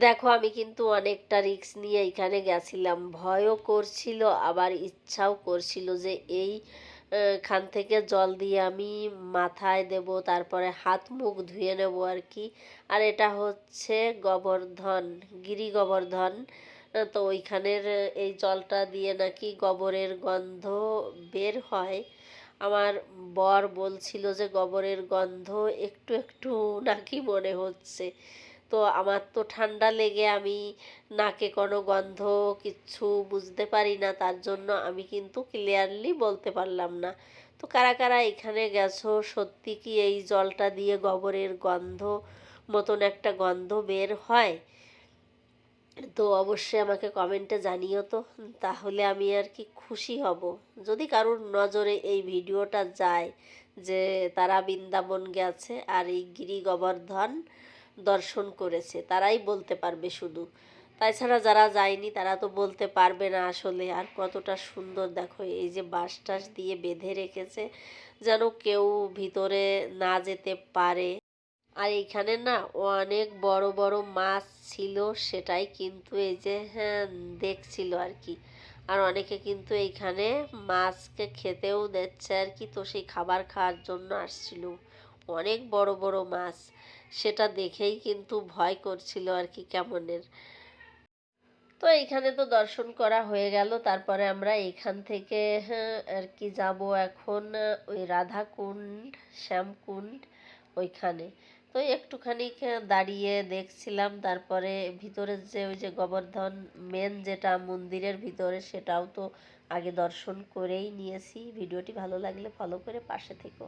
দেখো আমি কিন্তু অনেকটা রিস্ক নিয়ে এখানে গেছিলাম, ভয়ও করছিল আবার ইচ্ছাও করছিল যে এই খান থেকে জল দিয়ে আমি মাথায় দেব, তারপরে হাত মুখ ধুয়ে নেব আর কি। আর এটা হচ্ছে গোবর্ধন, গিরি গোবর্ধন। তো ওইখানের এই জলটা দিয়ে নাকি গোবরের গন্ধ বের হয়। আমার বর বলছিল যে গোবরের গন্ধ একটু একটু নাকি মনে হচ্ছে। তো আমার তো ঠান্ডা লেগে আমি নাকে কোনো গন্ধ কিচ্ছু বুঝতে পারি না, তার জন্য আমি কিন্তু ক্লিয়ারলি বলতে পারলাম না। তো কারা কারা এখানে গেছো, সত্যি কি এই জলটা দিয়ে গোবরের গন্ধ মতন একটা গন্ধ বের হয়? তো অবশ্যই আমাকে কমেন্টে জানিও তো, তাহলে আমি আর কি খুশি হব। যদি কারোর নজরে এই ভিডিওটা যায় যে তারা বৃন্দাবন গেছে আর এই গিরি গোবর্ধন দর্শন করেছে, তারাই বলতে পারবে শুধু। তাছাড়া যারা যায়নি তারা তো বলতে পারবে না আসলে। আর কতটা সুন্দর দেখো, এই যে বাঁশ টাস দিয়ে বেঁধে রেখেছে যেন কেউ ভিতরে না যেতে পারে। আর এইখানে না অনেক বড় বড় মাছ ছিল, সেটাই কিন্তু এই যে হ্যাঁ দেখছিল আর কি। আর অনেকে কিন্তু এইখানে মাছকে খেতেও দিচ্ছে আর কি, তো সেই খাবার খাওয়ার জন্য আসছিল। অনেক বড় বড় মাছ, সেটা দেখেই কিন্তু ভয় করছিল আর কি কেমনের। তো এইখানে তো দর্শন করা হয়ে গেল, তারপরে আমরা এইখান থেকে আর কি যাব এখন ওই রাধাকুণ্ড, শ্যামকুণ্ড ওইখানে। তো একটুখানি দাঁড়িয়ে দেখছিলাম, তারপরে ভিতরে যে ওই যে গোবর্ধন মেন যেটা মন্দিরের ভিতরে, সেটাও তো আগে দর্শন করেই নিয়েছি। ভিডিওটি ভালো লাগলে ফলো করে পাশে থেকো।